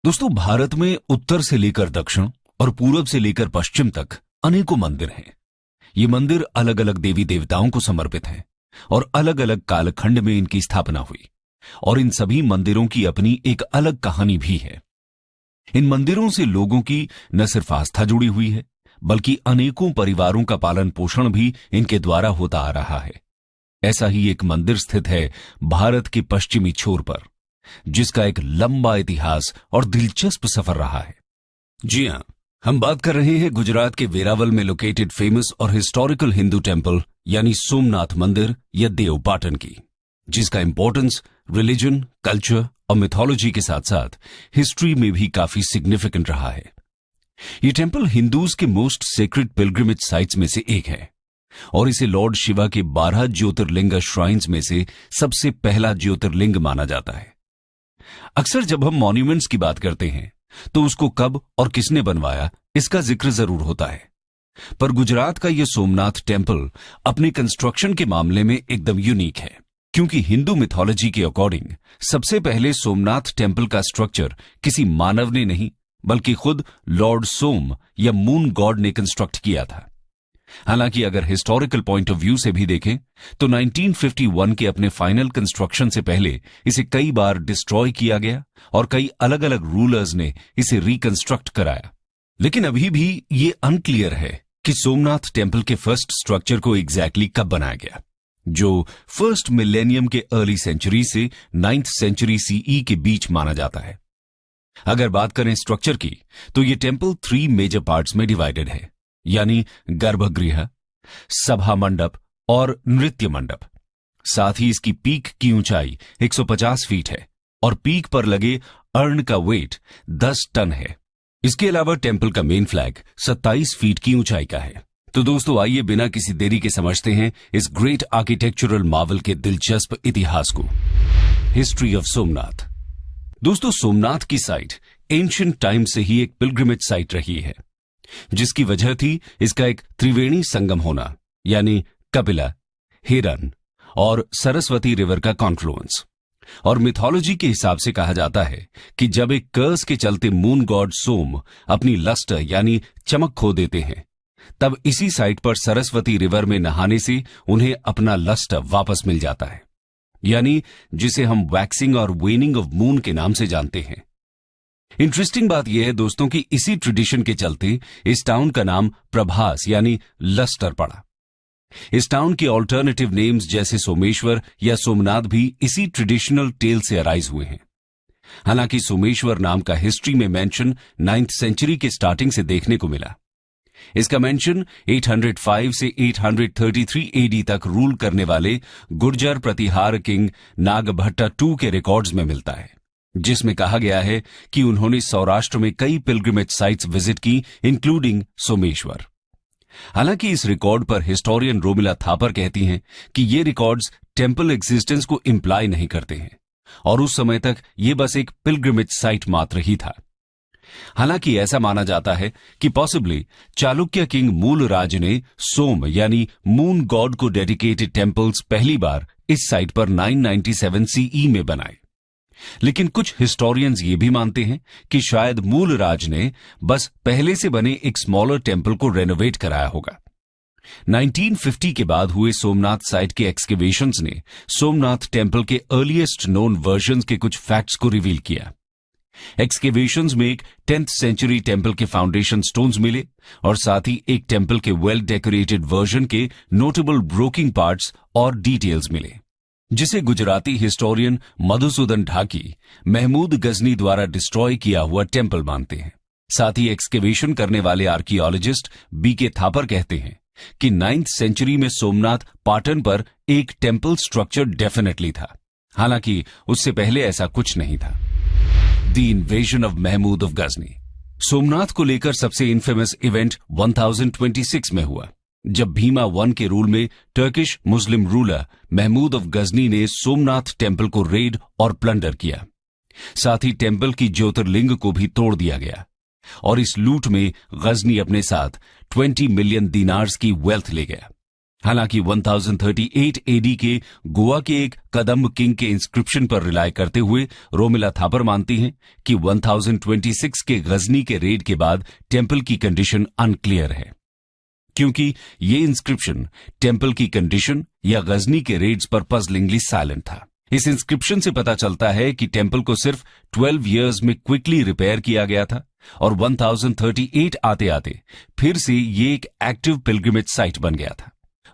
दोस्तों, भारत में उत्तर से लेकर दक्षिण और पूरब से लेकर पश्चिम तक अनेकों मंदिर हैं। ये मंदिर अलग अलग देवी देवताओं को समर्पित हैं और अलग अलग कालखंड में इनकी स्थापना हुई और इन सभी मंदिरों की अपनी एक अलग कहानी भी है। इन मंदिरों से लोगों की न सिर्फ आस्था जुड़ी हुई है, बल्कि अनेकों परिवारों का पालन पोषण भी इनके द्वारा होता आ रहा है। ऐसा ही एक मंदिर स्थित है भारत के पश्चिमी छोर पर, जिसका एक लंबा इतिहास और दिलचस्प सफर रहा है। जी हां, हम बात कर रहे हैं गुजरात के वेरावल में लोकेटेड फेमस और हिस्टोरिकल हिंदू टेम्पल यानी सोमनाथ मंदिर या देव पाटन की, जिसका इंपॉर्टेंस रिलीजन, कल्चर और मिथोलॉजी के साथ साथ हिस्ट्री में भी काफी सिग्निफिकेंट रहा है। यह टेम्पल हिंदूज के मोस्ट सेक्रेड पिलग्रिमेज साइट्स में से एक है और इसे लॉर्ड शिवा के 12 ज्योतिर्लिंग श्राइन्स में से सबसे पहला ज्योतिर्लिंग माना जाता है। अक्सर जब हम मॉन्यूमेंट्स की बात करते हैं तो उसको कब और किसने बनवाया इसका जिक्र जरूर होता है, पर गुजरात का यह सोमनाथ टेम्पल अपने कंस्ट्रक्शन के मामले में एकदम यूनिक है, क्योंकि हिंदू मिथोलॉजी के अकॉर्डिंग सबसे पहले सोमनाथ टेम्पल का स्ट्रक्चर किसी मानव ने नहीं बल्कि खुद लॉर्ड सोम या मून गॉड ने कंस्ट्रक्ट किया था। हालांकि अगर हिस्टोरिकल पॉइंट ऑफ व्यू से भी देखें तो 1951 के अपने फाइनल कंस्ट्रक्शन से पहले इसे कई बार डिस्ट्रॉय किया गया और कई अलग अलग रूलर्स ने इसे रिकंस्ट्रक्ट कराया। लेकिन अभी भी ये अनक्लियर है कि सोमनाथ टेम्पल के फर्स्ट स्ट्रक्चर को एग्जैक्टली कब बनाया गया, जो फर्स्ट मिलेनियम के अर्ली सेंचुरी से 9th सेंचुरी सीई के बीच माना जाता है। अगर बात करें स्ट्रक्चर की तो यह टेम्पल 3 मेजर पार्ट्स में डिवाइडेड है, यानी गर्भगृह, सभा मंडप और नृत्य मंडप। साथ ही इसकी पीक की ऊंचाई 150 फीट है और पीक पर लगे अर्न का वेट 10 टन है। इसके अलावा टेम्पल का मेन फ्लैग 27 फीट की ऊंचाई का है। तो दोस्तों, आइए बिना किसी देरी के समझते हैं इस ग्रेट आर्किटेक्चरल मार्वल के दिलचस्प इतिहास को। History of Somnath. दोस्तों, सोमनाथ की साइट एंशिएंट टाइम से ही एक पिलग्रिमेज साइट रही है, जिसकी वजह थी इसका एक त्रिवेणी संगम होना, यानी कपिला, हिरन और सरस्वती रिवर का कॉन्फ्लुएंस। और मिथोलॉजी के हिसाब से कहा जाता है कि जब एक कर्स के चलते मून गॉड सोम अपनी लस्टर यानी चमक खो देते हैं, तब इसी साइट पर सरस्वती रिवर में नहाने से उन्हें अपना लस्टर वापस मिल जाता है, यानी जिसे हम वैक्सिंग और वेनिंग ऑफ मून के नाम से जानते हैं। इंटरेस्टिंग बात यह है दोस्तों कि इसी ट्रेडिशन के चलते इस टाउन का नाम प्रभास यानी लस्टर पड़ा। इस टाउन के ऑल्टरनेटिव नेम्स जैसे सोमेश्वर या सोमनाथ भी इसी ट्रेडिशनल टेल से अराइज हुए हैं। हालांकि सोमेश्वर नाम का हिस्ट्री में मेंशन 9th सेंचुरी के स्टार्टिंग से देखने को मिला। इसका मेंशन 805 से 833 एडी तक रूल करने वाले गुर्जर प्रतिहार किंग नागभट्टा II के रिकॉर्ड्स में मिलता है, जिसमें कहा गया है कि उन्होंने सौराष्ट्र में कई पिलग्रिमेज साइट्स विजिट की, इंक्लूडिंग सोमेश्वर। हालांकि इस रिकॉर्ड पर हिस्टोरियन रोमिला थापर कहती हैं कि ये रिकॉर्ड्स टेम्पल एग्जिस्टेंस को इंप्लाई नहीं करते हैं और उस समय तक ये बस एक पिलग्रिमेज साइट मात्र ही था। हालांकि ऐसा माना जाता है कि पॉसिबली चालुक्य किंग मूलराज ने सोम यानी मून गॉड को डेडिकेटेड टेम्पल्स पहली बार इस साइट पर 997 सीई में बनाए। लेकिन कुछ हिस्टोरियंस ये भी मानते हैं कि शायद मूलराज ने बस पहले से बने एक स्मॉलर टेम्पल को रेनोवेट कराया होगा। 1950 के बाद हुए सोमनाथ साइट के एक्सकेवेशंस ने सोमनाथ टेम्पल के अर्लीएस्ट नोन वर्जन्स के कुछ फैक्ट्स को रिवील किया। एक्सकेवेशंस में एक 10th सेंचुरी टेम्पल के फाउंडेशन स्टोन्स मिले और साथ ही एक टेम्पल के वेल डेकोरेटेड वर्जन के नोटेबल ब्रोकिंग पार्ट्स और डिटेल्स मिले, जिसे गुजराती हिस्टोरियन मधुसूदन ढाकी महमूद गजनी द्वारा डिस्ट्रॉय किया हुआ टेम्पल मानते हैं। साथ ही एक्सकेवेशन करने वाले आर्कियोलॉजिस्ट बीके थापर कहते हैं कि 9th सेंचुरी में सोमनाथ पाटन पर एक टेम्पल स्ट्रक्चर डेफिनेटली था, हालांकि उससे पहले ऐसा कुछ नहीं था। The invasion of Mahmud of Ghazni. Somnath को लेकर सबसे इनफेमस इवेंट 1026 में हुआ, जब भीमा I के रूल में Turkish Muslim ruler Mahmud of Ghazni ने सोमनाथ टेम्पल को रेड और प्लंडर किया। साथ ही टेम्पल की ज्योतिर्लिंग को भी तोड़ दिया गया और इस लूट में गजनी अपने साथ 20 मिलियन दीनार्स की वेल्थ ले गया। हालांकि 1038 एडी के गोवा के एक कदम्ब किंग के इंस्क्रिप्शन पर रिलाय करते हुए रोमिला थापर मानती हैं कि 1026 के गजनी के रेड के बाद टेम्पल की कंडीशन अनक्लियर है, क्योंकि ये इंस्क्रिप्शन टेम्पल की कंडीशन या गजनी के रेड्स पर पजलिंगली साइलेंट था। इस इंस्क्रिप्शन से पता चलता है कि टेम्पल को सिर्फ 12 इयर्स में क्विकली रिपेयर किया गया था और 1038 आते आते फिर से ये एक एक्टिव पिलग्रिमेज साइट बन गया था।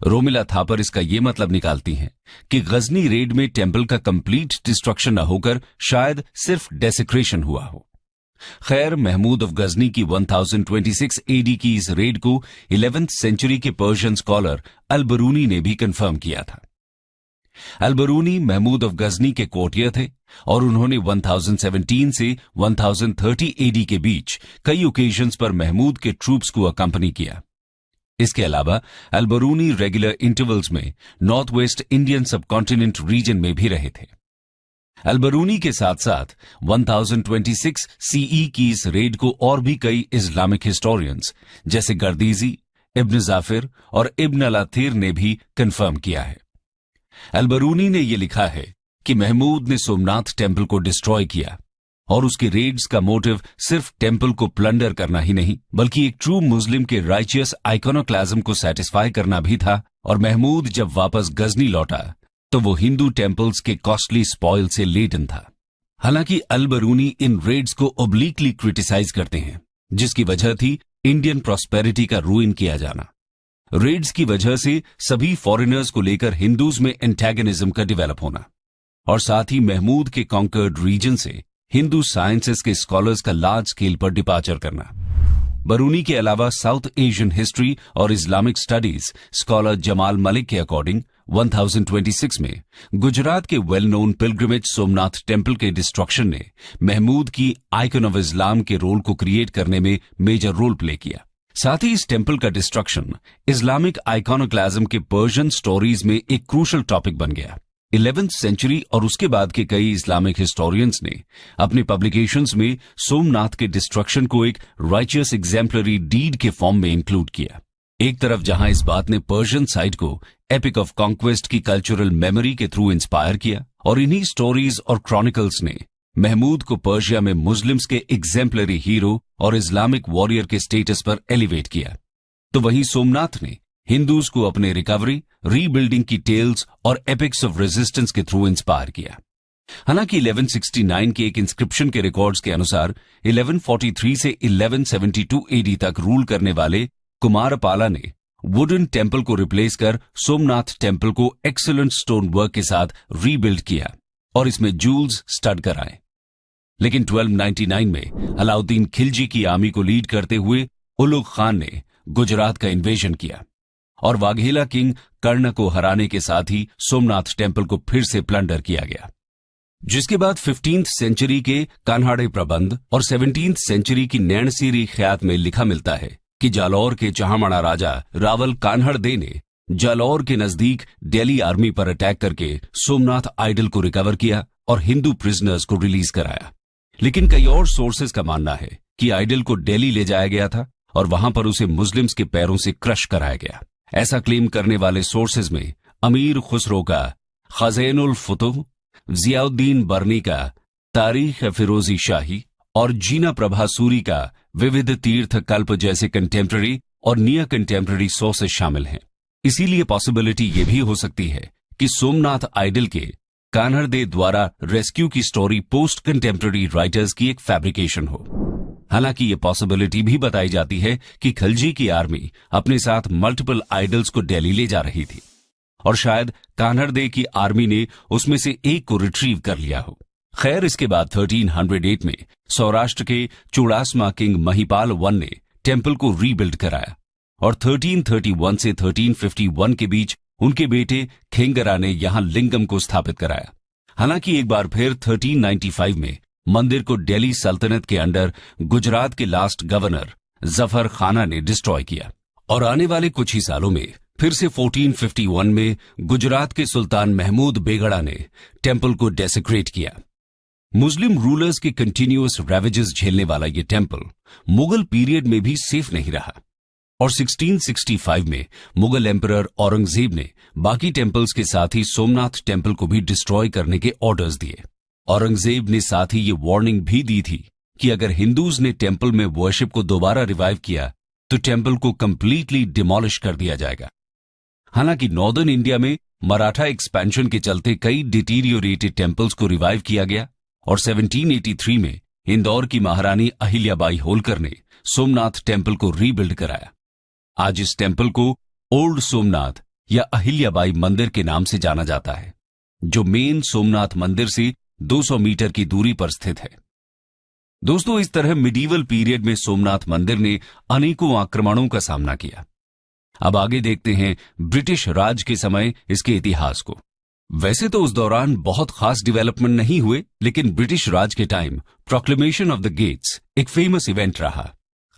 रोमिला थापर इसका ये मतलब निकालती हैं कि गजनी रेड में टेम्पल का कंप्लीट डिस्ट्रक्शन न होकर शायद सिर्फ डेसिक्रेशन हुआ हो। खैर, महमूद ऑफ गजनी की 1026 एडी की इस रेड को 11th सेंचुरी के पर्शियन स्कॉलर अल-बरूनी ने भी कंफर्म किया था। अल-बरूनी महमूद ऑफ गजनी के कोर्टियर थे और उन्होंने 1017 से 1030 एडी के बीच कई ओकेजन्स पर महमूद के ट्रूप्स को अकंपनी किया। इसके अलावा अल-बरूनी रेगुलर इंटरवल्स में north west Indian subcontinent region में भी रहे थे। अल-बरूनी के साथ साथ 1026 सीई की इस रेड को और भी कई इस्लामिक हिस्टोरियंस जैसे गर्दीजी, इब्न जाफिर और इब्न अल-अथीर ने भी कंफर्म किया है। अल-बरूनी ने यह लिखा है कि महमूद ने सोमनाथ टेम्पल को डिस्ट्रॉय किया और उसके रेड्स का मोटिव सिर्फ टेम्पल को प्लंडर करना ही नहीं बल्कि एक ट्रू मुस्लिम के राइचियस आइकोनोक्लाज्म को सेटिस्फाई करना भी था। और महमूद जब वापस गजनी लौटा तो वो हिंदू टेम्पल्स के कॉस्टली स्पॉइल से लेडन था। हालांकि अल-बरूनी इन रेड्स को ओब्लिकली क्रिटिसाइज करते हैं, जिसकी वजह थी इंडियन प्रॉस्पेरिटी का रूइन किया जाना। रेड्स की वजह से सभी फॉरेनर्स को लेकर हिंदूज में एंटेगनिज्म का डेवलप होना और साथ ही महमूद के कॉन्कर्ड रीजन से हिंदू साइंसेस के स्कॉलर्स का लार्ज स्केल पर डिपार्चर करना। बरूनी के अलावा साउथ एशियन हिस्ट्री और Islamic studies scholar Jamal Malik के अकॉर्डिंग 1026 में गुजरात के well known pilgrimage Somnath temple के डिस्ट्रक्शन ने महमूद की आइकन ऑफ इस्लाम के रोल को क्रिएट करने में मेजर रोल प्ले किया। साथ ही इस टेम्पल का डिस्ट्रक्शन इस्लामिक आइकोनोक्लाज्म के पर्शियन स्टोरीज में एक क्रूशल टॉपिक बन गया। 11th सेंचुरी और उसके बाद के कई इस्लामिक हिस्टोरियंस ने अपने पब्लिकेशंस में सोमनाथ के डिस्ट्रक्शन को एक राइचियस एग्जाम्पलरी डीड के फॉर्म में इंक्लूड किया। एक तरफ जहां इस बात ने पर्शियन साइड को एपिक ऑफ कॉन्क्वेस्ट की कल्चरल मेमोरी के थ्रू इंस्पायर किया और इन्हीं स्टोरीज और क्रॉनिकल्स ने महमूद को पर्शिया में मुस्लिम्स के एग्जाम्पलरी हीरो और इस्लामिक वॉरियर के स्टेटस पर एलिवेट किया, तो वहीं सोमनाथ ने हिंदूज को अपने रिकवरी, रीबिल्डिंग की टेल्स और एपिक्स ऑफ रेजिस्टेंस के थ्रू इंस्पायर किया। हालांकि 1169 के एक इंस्क्रिप्शन के रिकॉर्ड्स के अनुसार 1143 से 1172 एडी तक रूल करने वाले कुमारपाला ने वुडन टेम्पल को रिप्लेस कर सोमनाथ टेम्पल को एक्सीलेंट स्टोन वर्क के साथ रीबिल्ड किया और इसमें जूल्स स्टड कराए। लेकिन 1299 में अलाउद्दीन खिलजी की आर्मी को लीड करते हुए उलुग खान ने गुजरात का इन्वेजन किया और वाघेला किंग कर्ण को हराने के साथ ही सोमनाथ टेम्पल को फिर से प्लंडर किया गया, जिसके बाद 15th सेंचुरी के कान्हाड़े प्रबंध और 17th सेंचुरी की नैणसीरी ख्यात में लिखा मिलता है कि जालौर के चहामणा राजा रावल कान्हड़दे ने जालौर के नजदीक दिल्ली आर्मी पर अटैक करके सोमनाथ आइडल को रिकवर किया और हिंदू प्रिजनर्स को रिलीज कराया। लेकिन कई और सोर्सेज का मानना है कि आइडल को दिल्ली ले जाया गया था और वहां पर उसे मुस्लिम्स के पैरों से क्रश कराया गया। ऐसा क्लेम करने वाले सोर्सेज में अमीर खुसरो का खज़ैनुल फुतुह, जियाउद्दीन बर्नी का तारीख फिरोजी शाही और जीना प्रभा सूरी का विविध तीर्थ कल्प जैसे कंटेम्प्ररी और नियर कंटेम्प्ररी सोर्सेज शामिल हैं। इसीलिए पॉसिबिलिटी यह भी हो सकती है कि सोमनाथ आइडल के कान्हड़दे द्वारा रेस्क्यू की स्टोरी पोस्ट कंटेम्प्ररी राइटर्स की एक फैब्रिकेशन हो। हालांकि ये पॉसिबिलिटी भी बताई जाती है कि खिलजी की आर्मी अपने साथ मल्टीपल आइडल्स को दिल्ली ले जा रही थी और शायद कान्हड़दे की आर्मी ने उसमें से एक को रिट्रीव कर लिया हो। खैर, इसके बाद 1308 में सौराष्ट्र के चूड़ासमा किंग महिपाल I ने टेम्पल को रीबिल्ड कराया और 1331 से 1351 के बीच उनके बेटे खेंगरा ने यहां लिंगम को स्थापित कराया। हालांकि एक बार फिर 1395 में मंदिर को दिल्ली सल्तनत के अंडर गुजरात के लास्ट गवर्नर जफर खाना ने डिस्ट्रॉय किया और आने वाले कुछ ही सालों में फिर से 1451 में गुजरात के सुल्तान महमूद बेगड़ा ने टेम्पल को डेसिक्रेट किया। मुस्लिम रूलर्स के कंटिन्यूअस रैवेजेस झेलने वाला ये टेम्पल मुगल पीरियड में भी सेफ नहीं रहा और 1665 में मुगल एम्परर औरंगजेब ने बाकी टेम्पल्स के साथ ही सोमनाथ टेम्पल को भी डिस्ट्रॉय करने के ऑर्डर्स दिए। औरंगजेब ने साथ ही ये वार्निंग भी दी थी कि अगर हिंदूज ने टेम्पल में वर्शिप को दोबारा रिवाइव किया तो टेम्पल को कंप्लीटली डिमोलिश कर दिया जाएगा। हालांकि नॉर्दर्न इंडिया में मराठा एक्सपेंशन के चलते कई डिटीरियोरेटेड टेम्पल्स को रिवाइव किया गया और 1783 में इंदौर की महारानी अहिल्याबाई होलकर ने सोमनाथ टेम्पल को रीबिल्ड कराया। आज इस टेम्पल को ओल्ड सोमनाथ या अहिल्याबाई मंदिर के नाम से जाना जाता है, जो मेन सोमनाथ मंदिर से 200 मीटर की दूरी पर स्थित है। दोस्तों, इस तरह मिडीवल पीरियड में सोमनाथ मंदिर ने अनेकों आक्रमणों का सामना किया। अब आगे देखते हैं ब्रिटिश राज के समय इसके इतिहास को। वैसे तो उस दौरान बहुत खास डेवलपमेंट नहीं हुए, लेकिन ब्रिटिश राज के time proclamation of the gates एक फेमस इवेंट रहा।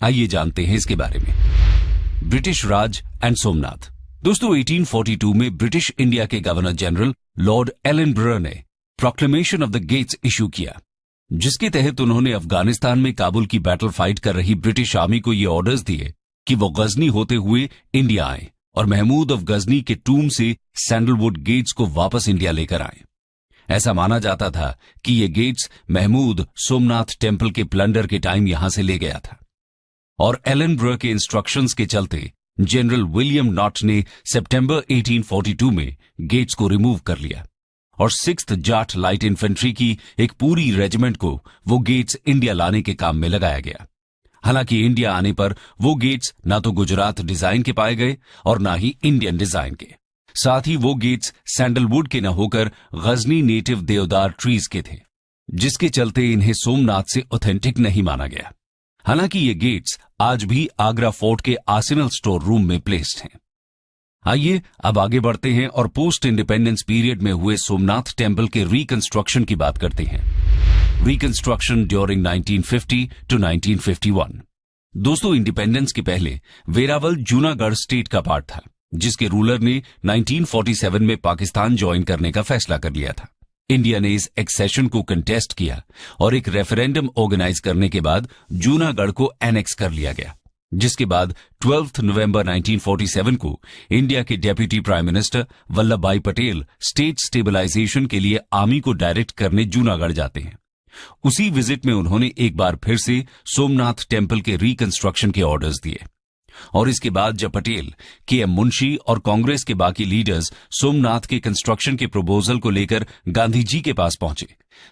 आइए जानते हैं इसके बारे में। British Raj and Somnath. दोस्तों, 1842 में ब्रिटिश इंडिया के गवर्नर जनरल लॉर्ड एलनब्रो ने proclamation of the gates issue किया, जिसके तहत उन्होंने अफगानिस्तान में काबुल की बैटल फाइट कर रही ब्रिटिश आर्मी को ये ऑर्डर्स दिए कि वो गजनी होते हुए इंडिया आए और महमूद ऑफ गजनी के टूम से सैंडलवुड गेट्स को वापस इंडिया लेकर आए। ऐसा माना जाता था कि ये गेट्स महमूद सोमनाथ टेम्पल के प्लंडर के टाइम यहां से ले गया था और एलनब्रो के इंस्ट्रक्शंस के चलते जनरल विलियम नॉट ने सितंबर 1842 में गेट्स को रिमूव कर लिया और 6th जाट लाइट इन्फेंट्री की एक पूरी रेजिमेंट को वो गेट्स इंडिया लाने के काम में लगाया गया। हालांकि इंडिया आने पर वो गेट्स ना तो गुजरात डिजाइन के पाए गए और ना ही इंडियन डिजाइन के। साथ ही वो गेट्स सैंडलवुड के न होकर गजनी नेटिव देवदार ट्रीज के थे, जिसके चलते इन्हें सोमनाथ से ऑथेंटिक नहीं माना गया। हालांकि ये गेट्स आज भी आगरा फोर्ट के आर्सेनल स्टोर रूम में प्लेस्ड हैं। आइए अब आगे बढ़ते हैं और पोस्ट इंडिपेंडेंस पीरियड में हुए सोमनाथ टेम्पल के रिकंस्ट्रक्शन की बात करते हैं। Reconstruction during 1950 to 1951। दोस्तों, इंडिपेंडेंस के पहले वेरावल जूनागढ़ स्टेट का पार्ट था, जिसके रूलर ने 1947 में पाकिस्तान ज्वाइन करने का फैसला कर लिया था। इंडिया ने इस एक्सेशन को कंटेस्ट किया और एक रेफरेंडम ऑर्गेनाइज करने के बाद जूनागढ़ को एनेक्स कर लिया गया, जिसके बाद 12 नवंबर 1947 को इंडिया के डेप्यूटी प्राइम मिनिस्टर वल्लभ भाई पटेल स्टेट स्टेबलाइजेशन के लिए आर्मी को डायरेक्ट करने जूनागढ़ जाते हैं। उसी विजिट में उन्होंने एक बार फिर से सोमनाथ टेम्पल के रिकंस्ट्रक्शन के ऑर्डर्स दिए और इसके बाद जब पटेल, के.एम. मुंशी और कांग्रेस के बाकी लीडर्स सोमनाथ के कंस्ट्रक्शन के प्रपोजल को लेकर गांधी जी के पास पहुंचे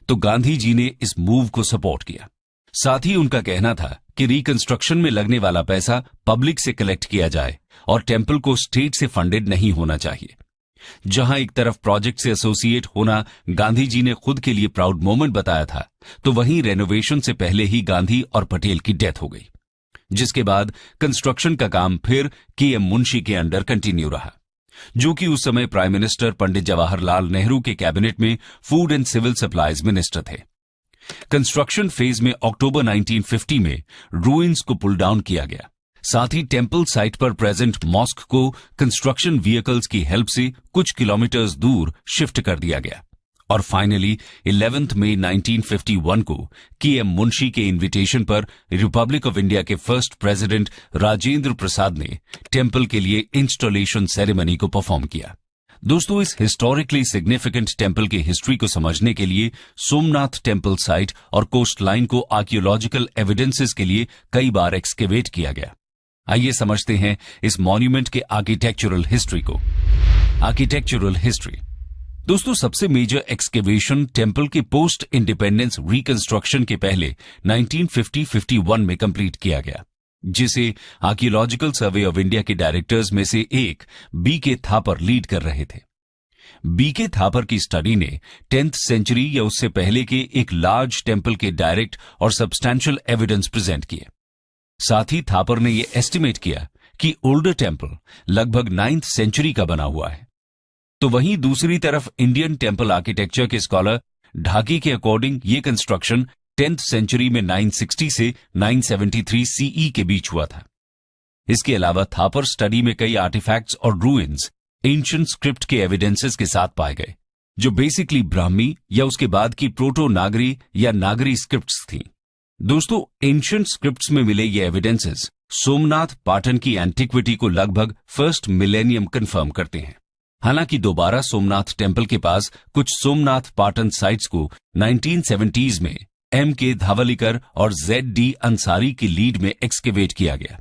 तो गांधी जी ने इस मूव को सपोर्ट किया। साथ ही उनका कहना था कि रिकंस्ट्रक्शन में लगने वाला पैसा पब्लिक से कलेक्ट किया जाए और टेम्पल को स्टेट से फंडेड नहीं होना चाहिए। जहां एक तरफ प्रोजेक्ट से एसोसिएट होना गांधी जी ने खुद के लिए प्राउड मोमेंट बताया था, तो वहीं रेनोवेशन से पहले ही गांधी और पटेल की डेथ हो गई, जिसके बाद कंस्ट्रक्शन का काम फिर के.एम. मुंशी के अंडर कंटिन्यू रहा, जो कि उस समय प्राइम मिनिस्टर पंडित जवाहरलाल नेहरू के कैबिनेट में food and civil supplies minister थे। कंस्ट्रक्शन फेज में अक्टूबर 1950 में रूइंस को पुल डाउन किया गया। साथ ही टेम्पल साइट पर प्रेजेंट मॉस्क को कंस्ट्रक्शन व्हीकल्स की हेल्प से कुछ किलोमीटर्स दूर शिफ्ट कर दिया गया और फाइनली 11 मई 1951 को के.एम. मुंशी के इनविटेशन पर रिपब्लिक ऑफ इंडिया के फर्स्ट प्रेसिडेंट राजेंद्र प्रसाद ने टेम्पल के लिए इंस्टॉलेशन सेरेमनी को परफॉर्म किया। दोस्तों, इस हिस्टोरिकली सिग्निफिकेंट टेम्पल की हिस्ट्री को समझने के लिए सोमनाथ टेम्पल साइट और कोस्ट लाइन को आर्कियोलॉजिकल एविडेंसेस के लिए कई बार एक्सकेवेट किया गया। आइए समझते हैं इस मॉन्यूमेंट के आर्किटेक्चरल हिस्ट्री को। Architectural history. दोस्तों, सबसे मेजर एक्सकेवेशन टेम्पल के पोस्ट इंडिपेंडेंस रिकंस्ट्रक्शन के पहले 1950-51 में कंप्लीट किया गया, जिसे आर्कियोलॉजिकल सर्वे ऑफ इंडिया के डायरेक्टर्स में से एक बी.के. थापर लीड कर रहे थे। बी.के. थापर की स्टडी ने 10th सेंचुरी या उससे पहले के एक लार्ज टेम्पल के डायरेक्ट और सब्सटैंशियल एविडेंस प्रेजेंट किए। साथ ही थापर ने यह एस्टिमेट किया कि ओल्डर टेम्पल लगभग 9th सेंचुरी का बना हुआ है। तो वहीं दूसरी तरफ इंडियन टेम्पल आर्किटेक्चर के स्कॉलर ढाकी के अकॉर्डिंग ये कंस्ट्रक्शन 10th सेंचुरी में 960 से 973 सीई के बीच हुआ था। इसके अलावा थापर स्टडी में कई आर्टिफैक्ट्स और रूइंस एंशिएंट स्क्रिप्ट के एविडेंसेस के साथ पाए गए, जो बेसिकली ब्राह्मी या उसके बाद की प्रोटो नागरी या नागरी स्क्रिप्ट्स थी। दोस्तों, एंशिएंट स्क्रिप्ट्स में मिले ये एविडेंसेस सोमनाथ पाटन की एंटिक्विटी को लगभग फर्स्ट मिलेनियम कंफर्म करते हैं। हालांकि दोबारा सोमनाथ टेम्पल के पास कुछ सोमनाथ पाटन साइट्स को 1970s में M.K. धावलिकर और Z.D. अंसारी की लीड में एक्सकेवेट किया गया।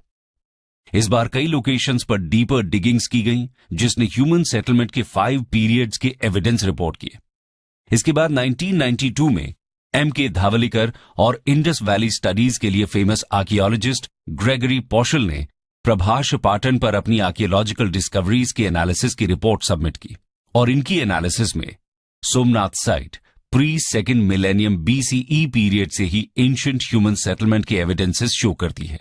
इस बार कई लोकेशंस पर डीपर डिगिंग्स की गईं, जिसने ह्यूमन सेटलमेंट के 5 पीरियड्स के एविडेंस रिपोर्ट किए। इसके बाद 1992 में M.K. धावलिकर और इंडस वैली स्टडीज के लिए फेमस आर्कियोलॉजिस्ट ग्रेगरी पॉशल ने प्रभाष पाटन पर अपनी आर्कियोलॉजिकल डिस्कवरीज के एनालिसिस की रिपोर्ट सबमिट की, और इनकी एनालिसिस में Somnath site pre second millennium BCE period से ही एंशिएंट ह्यूमन सेटलमेंट के एविडेंसेस शो करती है।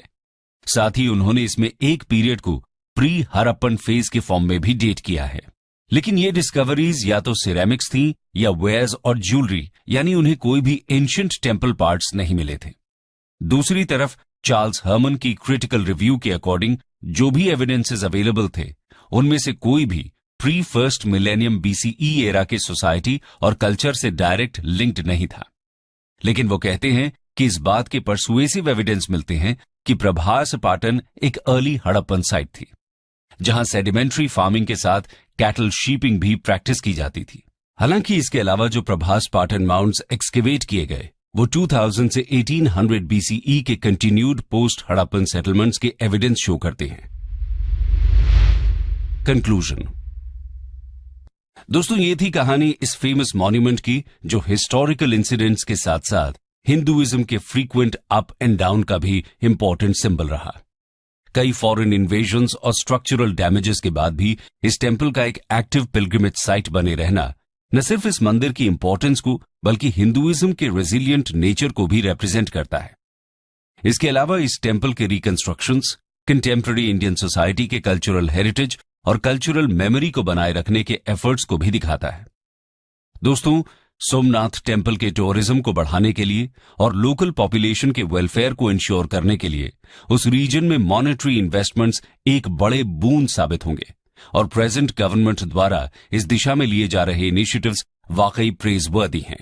साथ ही उन्होंने इसमें एक पीरियड को प्री हरप्पन फेज के फॉर्म में भी डेट किया है। लेकिन ये डिस्कवरीज या तो सिरेमिक्स थी या वेयर्स और ज्वेलरी, यानी उन्हें कोई भी एंशिएंट टेम्पल पार्ट्स नहीं मिले थे। दूसरी तरफ चार्ल्स हर्मन की क्रिटिकल रिव्यू के अकॉर्डिंग जो भी एविडेंसेस अवेलेबल थे, उनमें से कोई भी pre first millennium BCE era के सोसाइटी और कल्चर से डायरेक्ट लिंक्ड नहीं था। लेकिन वो कहते हैं कि इस बात के परसुएसिव एविडेंस मिलते हैं कि प्रभास पाटन एक अर्ली हड़प्पन साइट थी, जहां सेडिमेंट्री फार्मिंग के साथ कैटल शीपिंग भी प्रैक्टिस की जाती थी। हालांकि इसके अलावा जो प्रभास पाटन माउंट्स एक्सकेवेट किए गए वो 2000 से 1800 BCE के कंटिन्यूड पोस्ट हड़प्पन सेटलमेंट्स के एविडेंस शो करते हैं। कंक्लूजन। दोस्तों, ये थी कहानी इस फेमस मॉन्यूमेंट की, जो हिस्टोरिकल इंसिडेंट्स के साथ साथ हिंदुइज्म के फ्रीक्वेंट अप एंड डाउन का भी इंपॉर्टेंट सिंबल रहा। कई फॉरेन इन्वेजन्स और स्ट्रक्चरल डैमेजेस के बाद भी इस टेम्पल का एक एक्टिव पिलग्रिमेज साइट बने रहना न सिर्फ इस मंदिर की इंपॉर्टेंस को बल्कि हिंदुइज्म के रेजिलिएंट नेचर को भी रिप्रेजेंट करता है। इसके अलावा इस टेम्पल के रिकंस्ट्रक्शंस कंटेम्पररी इंडियन सोसाइटी के कल्चरल हेरिटेज और कल्चरल मेमोरी को बनाए रखने के एफर्ट्स को भी दिखाता है। दोस्तों, सोमनाथ टेम्पल के टूरिज्म को बढ़ाने के लिए और लोकल पॉपुलेशन के वेलफेयर को इंश्योर करने के लिए उस रीजन में मॉनेटरी इन्वेस्टमेंट्स एक बड़े बूंद साबित होंगे, और प्रेजेंट गवर्नमेंट द्वारा इस दिशा में लिए जा रहे इनिशिएटिव्स वाकई प्रेजवर्दी हैं।